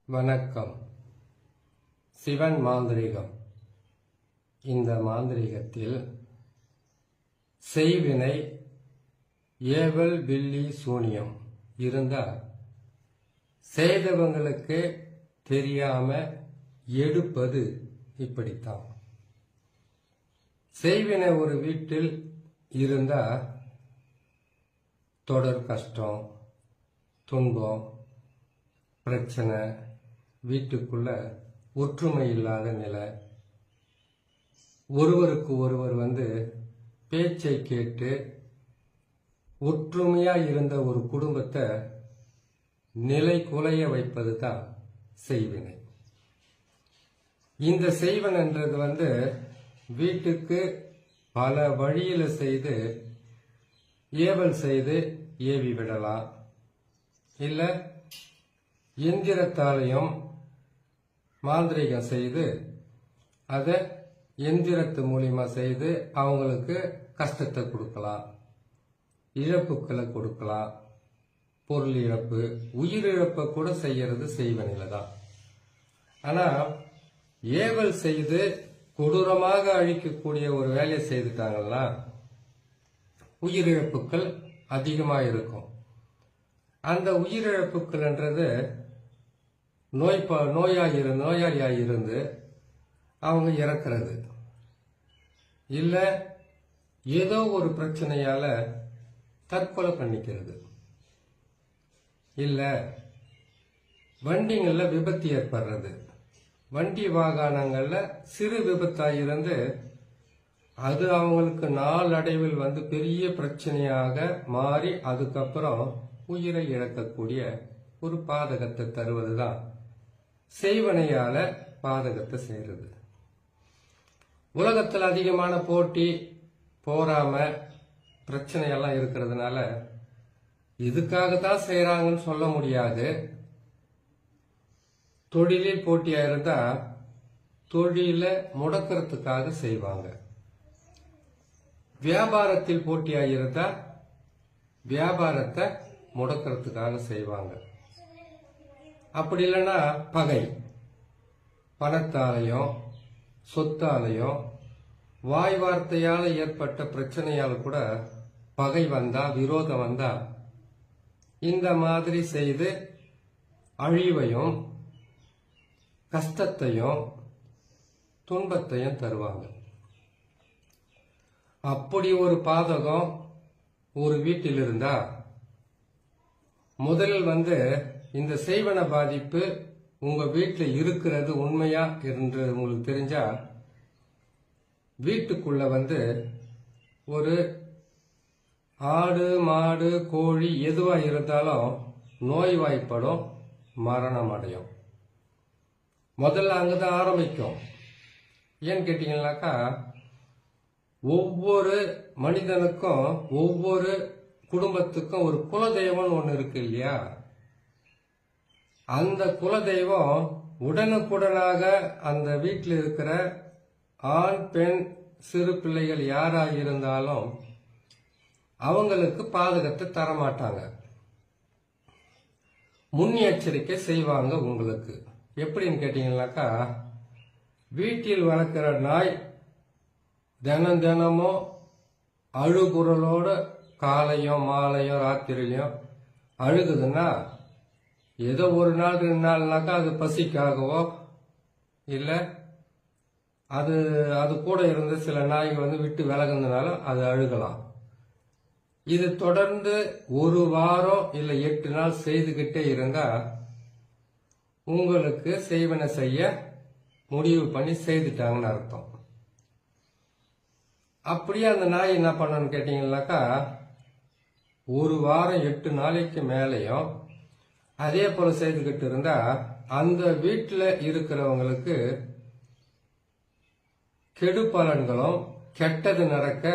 வணக்கம். சிவன் மாந்திரிகம். இந்த மாந்திரிகத்தில் செய்வினை, ஏவல், பில்லி, சூனியம் இருந்தா செய்தவங்களுக்கு தெரியாம எடுப்பது இப்படித்தான். செய்வினை ஒரு வீட்டில் இருந்தா தொடர் கஷ்டம், துன்பம், பிரச்சனை, வீட்டுக்குள்ள ஒற்றுமை இல்லாத நிலை, ஒருவருக்கு ஒருவர் பேச்சை கேட்டு ஒற்றுமையா இருந்த ஒரு குடும்பத்தை நிலை குலைய வைப்பது தான் செய்வினை. இந்த செய்வனன்றது வீட்டுக்கு பல வழியில செய்து ஏவல் செய்து ஏவி விடலாம், இல்ல எந்திரத்தாலையும் மாந்திரிகம் செய்து அதை எந்திரத்து மூலியமா செய்து அவங்களுக்கு கஷ்டத்தை கொடுக்கலாம், இழப்புக்களை கொடுக்கலாம், பொருள் இழப்பு, உயிரிழப்பை கூட செய்யறது செய்வனில தான். ஆனா ஏவல் செய்து கொடூரமாக அழிக்கக்கூடிய ஒரு வேலையை செய்துட்டாங்கன்னா உயிரிழப்புகள் அதிகமாக இருக்கும். அந்த உயிரிழப்புகள்ன்றது நோயாளியாக இருந்து அவங்க இறக்கிறது, இல்ல ஏதோ ஒரு பிரச்சனையால தற்கொலை பண்ணிக்கிறது, இல்ல வண்டிங்கள்ல விபத்து ஏற்படுறது, வண்டி வாகனங்கள்ல சிறு விபத்தாயிருந்து அது அவங்களுக்கு நாளடைவில் பெரிய பிரச்சனையாக மாறி அதுக்கப்புறம் உயிரை இழக்கக்கூடிய ஒரு பாதகத்தை தருவதுதான் செய்வனையால பாதகத்தை செய்யறது. உலகத்தில் அதிகமான போட்டி, போராம, பிரச்சனையெல்லாம் இருக்கிறதுனால இதுக்காகத்தான் செய்யறாங்கன்னு சொல்ல முடியாது. தொழிலில் போட்டியா இருந்தா தொழில முடக்கிறதுக்காக செய்வாங்க. வியாபாரத்தில் போட்டியா இருந்தா வியாபாரத்தை முடக்கிறதுக்காக செய்வாங்க. அப்படி இல்லைன்னா பகை, பணத்தாலையும் சொத்தாலையும் வாய் வார்த்தையால ஏற்பட்ட பிரச்சனையால கூட பகை வந்தா, விரோதம் வந்தா இந்த மாதிரி செய்து அழிவையும் கஷ்டத்தையும் துன்பத்தையும் தருவாங்க. அப்படி ஒரு பாதகம் ஒரு வீட்டில் இருந்தா முதலில் இந்த செய்வன பாதிப்பு உங்க வீட்டில் இருக்கிறது உண்மையா என்று உங்களுக்கு தெரிஞ்சா வீட்டுக்குள்ள ஒரு ஆடு, மாடு, கோழி எதுவா இருந்தாலும் நோய்வாய்ப்படும், மரணம் அடையும். முதல்ல அங்கதான் ஆரம்பிக்கும். ஏன்னு கேட்டீங்கன்னாக்கா ஒவ்வொரு மனிதனுக்கும் ஒவ்வொரு குடும்பத்துக்கும் ஒரு குலதெய்வம் ஒண்ணு இருக்கு இல்லையா? அந்த குலதெய்வம் உடனுக்குடனாக அந்த வீட்டில் இருக்கிற ஆண், பெண், சிறு பிள்ளைகள் யாராக இருந்தாலும் அவங்களுக்கு பாதகத்தை தரமாட்டாங்க, முன்னெச்சரிக்கை செய்வாங்க உங்களுக்கு. எப்படின்னு கேட்டீங்கன்னாக்கா வீட்டில் வளர்க்கிற நாய் தினமும் அழுகுரலோட காலையும் மாலையும் ராத்திரிலையும் அழுகுதுன்னா ஏதோ ஒரு நாள் 2 நாள்னாக்கா அது பசிக்காகவோ இல்ல அது கூட இருந்து சில நாய்கள் விட்டு விலகுனால அது அழுகலாம். இது தொடர்ந்து 1 வாரம் இல்ல 8 நாள் செய்துகிட்டே இருந்தா உங்களுக்கு செய்வன செய்ய முடிவு பண்ணி செய்துட்டாங்கன்னு அர்த்தம். அப்படியே அந்த நாய் என்ன பண்ணணும்னு கேட்டீங்கன்னாக்கா 1 வாரம் 8 நாளைக்கு மேலையும் அதே போல செய்துகிட்டு இருந்தா அந்த வீட்டில் இருக்கிறவங்களுக்கு கெடு பலன்களும் கெட்டது நடக்க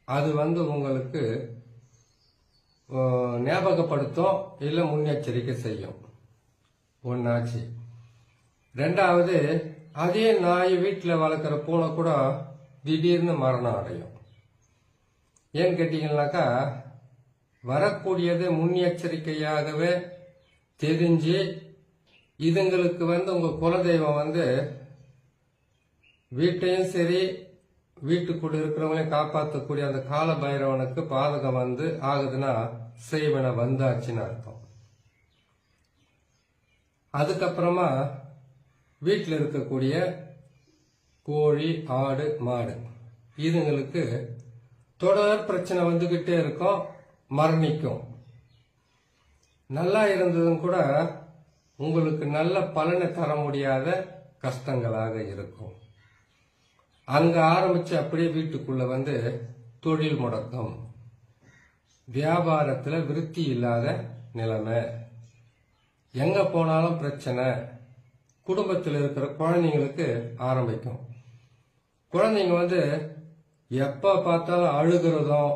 அது உங்களுக்கு ஞாபகப்படுத்தும், இல்ல முன்னெச்சரிக்கை செய்யும். ஒன்னாச்சு. 2வது, அதே நாய் வீட்டில் வளர்க்குற பூனை கூட திடீர்னு மரணம் அடையும். ஏன்னு கேட்டீங்கன்னாக்கா வரக்கூடியது முன்னெச்சரிக்கையாகவே தெரிஞ்சு இதுங்களுக்கு உங்க குலதெய்வம் வீட்டையும் சரி வீட்டுக்குள்ள இருக்கிறவங்களையும் காப்பாற்றக்கூடிய அந்த கால பைரவனுக்கு பாதகம் ஆகுதுன்னா செய்வன வந்தாச்சுன்னு அர்த்தம். அதுக்கப்புறமா வீட்டில் இருக்கக்கூடிய கோழி, ஆடு, மாடு இதுங்களுக்கு தொடர் பிரச்சனை வந்துகிட்டே இருக்கும், மரணிக்கும். நல்லா இருந்ததும் கூட உங்களுக்கு நல்ல பலனை தர முடியாத கஷ்டங்களாக இருக்கும். அங்க ஆரம்பிச்சு அப்படியே வீட்டுக்குள்ள தொழில் முடக்கம், வியாபாரத்துல விருத்தி இல்லாத நிலைமை, எங்க போனாலும் பிரச்சனை, குடும்பத்தில் இருக்கிற குழந்தைங்களுக்கு ஆரம்பிக்கும். குழந்தைங்க எப்ப பார்த்தாலும் அழுகிறதும்,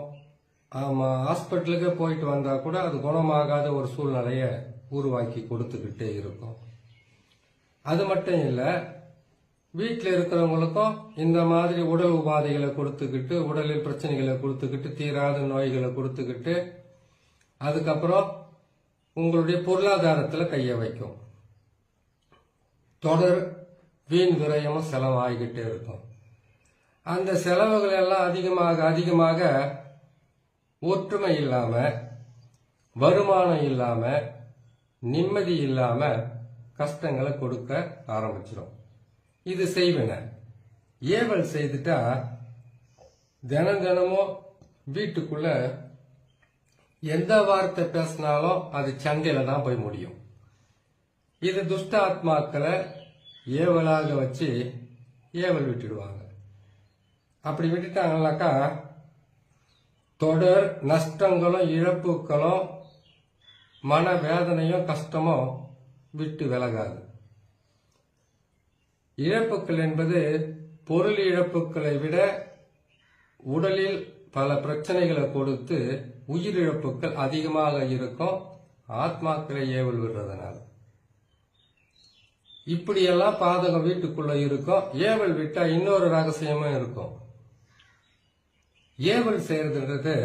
ஆமா ஹாஸ்பிட்டலுக்கே போயிட்டு வந்தா கூட அது குணமாகாத ஒரு சூழ்நிலைய உருவாக்கி கொடுத்துக்கிட்டே இருக்கும். அது மட்டும் இல்ல, வீட்டில் இருக்கிறவங்களுக்கும் இந்த மாதிரி உடல் உபாதைகளை கொடுத்துக்கிட்டு, உடலில் பிரச்சனைகளை கொடுத்துக்கிட்டு, தீராத நோய்களை கொடுத்துக்கிட்டு, அதுக்கப்புறம் உங்களுடைய பொருளாதாரத்துல கைய வைக்கும். தொடர் வீண் விரயமும் செலவாகிக்கிட்டே இருக்கும். அந்த செலவுகள் எல்லாம் அதிகமாக அதிகமாக ஒற்றுமை இல்லாம, வருமானம் இல்லாம, நிம்மதி இல்லாம கஷ்டங்களை கொடுக்க ஆரம்பிச்சிடும். இது செய்வன. ஏவல் செய்துட்டா தினமும் வீட்டுக்குள்ள எந்த வார்த்தை பேசினாலும் அது சண்டையில தான் போய் முடியும். இது துஷ்ட ஆத்மாக்களை ஏவலாக வச்சு ஏவல் விட்டுடுவாங்க. அப்படி விட்டுட்டாங்கனாக்கா தொடர் நஷ்டங்களும் இழப்புகளும் மனவேதனையும் கஷ்டமும் விட்டு விலகாது. இழப்புகள் என்பது பொருள் இழப்புகளை விட உடலில் பல பிரச்சனைகளை கொடுத்து உயிரிழப்புகள் அதிகமாக இருக்கும், ஆத்மாக்களை ஏவல் விடுறதுனால. இப்படியெல்லாம் பாதகம் வீட்டுக்குள்ள இருக்கும். ஏவல் விட்டா இன்னொரு ரகசியமும் இருக்கும். ஏவல் செய்யறதுன்றது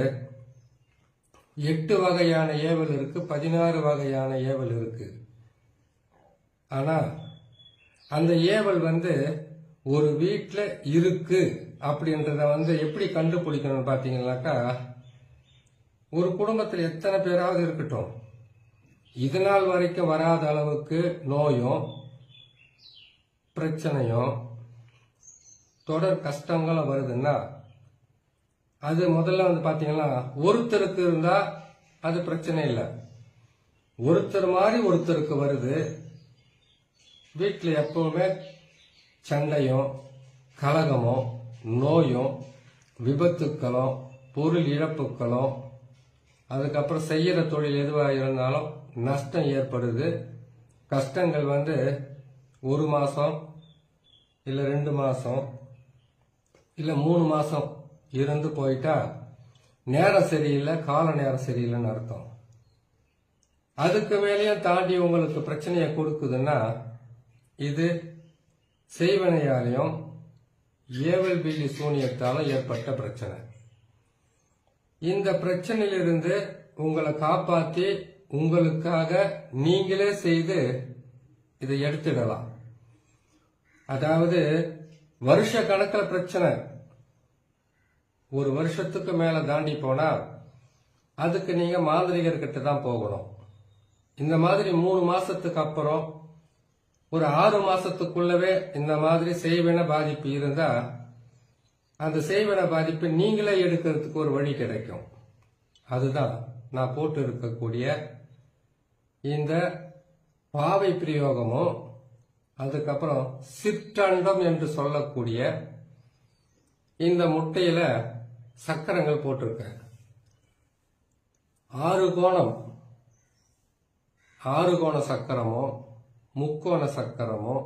8 வகையான ஏவல் இருக்கு, 16 வகையான ஏவல் இருக்கு. ஆனா அந்த ஏவல் ஒரு வீட்டுல இருக்கு அப்படின்றத எப்படி கண்டுபிடிக்கணும்னு பாத்தீங்கன்னாக்கா, ஒரு குடும்பத்தில் எத்தனை பேராவது இருக்கட்டும், இது நாள் வரைக்கும் வராத அளவுக்கு நோயும் பிரச்சனையும் தொடர் கஷ்டங்களும் வருதுன்னா, அது முதல்ல பாத்தீங்கன்னா ஒருத்தருக்கு இருந்தா அது பிரச்சனை இல்லை. ஒருத்தர் மாதிரி ஒருத்தருக்கு வருது. வீட்டில் எப்பவுமே சண்டையும் கலகமும் நோயும் விபத்துக்களும் பொருள் இழப்புகளும், அதுக்கப்புறம் செய்யற தொழில் எதுவாக இருந்தாலும் நஷ்டம் ஏற்படுது. கஷ்டங்கள் 1 மாசம் இல்ல 2 மாசம் இல்ல 3 மாசம் இருந்து போயிட்டா நேரம் சரியில்லை, கால நேரம் சரியில்லைன்னு அர்த்தம். அதுக்கு மேலேயும் தாண்டி உங்களுக்கு பிரச்சனையை கொடுக்குதுன்னா இது செய்வனையாலையும் ஏவல் பில்லி சூனியத்தாலும் ஏற்பட்ட பிரச்சனை. இந்த பிரச்சனையிலிருந்து உங்களை காப்பாத்தி உங்களுக்காக நீங்களே செய்து இதை எடுத்துடலாம். அதாவது வருஷ கணக்கில் பிரச்சனை 1 வருஷத்துக்கு மேல தாண்டி போனா அதுக்கு நீங்க மாந்திரிகர்கிட்ட தான் போகணும். இந்த மாதிரி 3 மாசத்துக்கு அப்புறம் ஒரு 6 மாசத்துக்குள்ளவே இந்த மாதிரி செய்வன பாதிப்பு இருந்தா அந்த செய்வன பாதிப்பு நீங்களே எடுக்கிறதுக்கு ஒரு வழி கிடைக்கும். அதுதான் நான் போட்டு இருக்கக்கூடிய இந்த பாவை பிரயோகமும், அதுக்கப்புறம் சிற்றண்டம் என்று சொல்லக்கூடிய இந்த முட்டையில சக்கரங்கள் போட்டிருக்கேன். 6 கோண சக்கரமும் முக்கோண சக்கரமும்,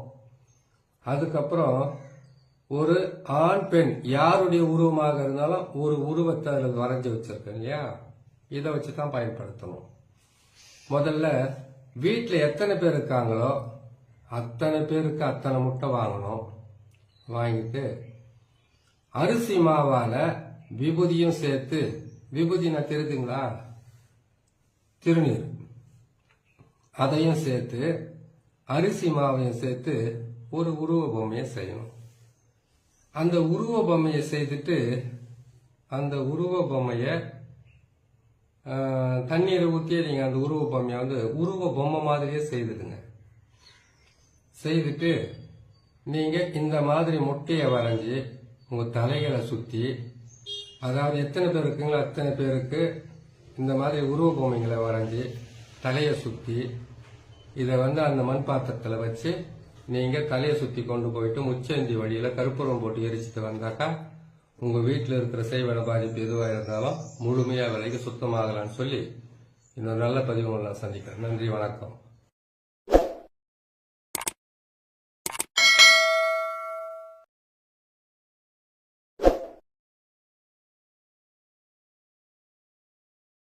அதுக்கப்புறம் ஒரு ஆண் பெண் யாருடைய உருவமாக இருந்தாலும் ஒரு உருவத்தை அதில் வரைஞ்சி வச்சிருக்கேன் இல்லையா, இதை வச்சுதான் பயன்படுத்தணும். முதல்ல வீட்டில் எத்தனை பேர் இருக்காங்களோ அத்தனை பேருக்கு அத்தனை முட்டை வாங்கணும். வாங்கிட்டு அரிசி மாவால விபூதியும் சேர்த்து, விபூதினா தெரியுதுங்களா, திருநீர், அதையும் சேர்த்து அரிசி மாவையும் சேர்த்து ஒரு உருவ பொம்மையை செய்யணும். அந்த உருவ பொம்மையை செய்துட்டு அந்த உருவ பொம்மையை தண்ணீரை ஊற்றி நீங்கள் அந்த உருவ பொம்மையை உருவ பொம்மை மாதிரியே செய்துடுங்க. செய்துட்டு நீங்கள் இந்த மாதிரி முட்டையை வரைஞ்சி உங்கள் தலைகளை சுற்றி, அதாவது எத்தனை பேர் இருக்குங்களோ அத்தனை பேருக்கு இந்த மாதிரி உருவ பொம்மைகளை வரைஞ்சி தலையை சுற்றி இதை அந்த மண் பாத்திரத்தில் வச்சு நீங்கள் தலையை சுற்றி கொண்டு போயிட்டு முச்சந்தி வழியில் கற்பூரம் போட்டு எரிச்சிட்டு வந்தாக்கா உங்கள் வீட்டில் இருக்கிற செய்வன பாதிப்பு எதுவாக இருந்தாலும் முழுமையாக விலைக்கு சுத்தமாகலான்னு சொல்லி இன்னொரு நல்ல பதிவு நான் சந்திக்கிறேன். நன்றி, வணக்கம்.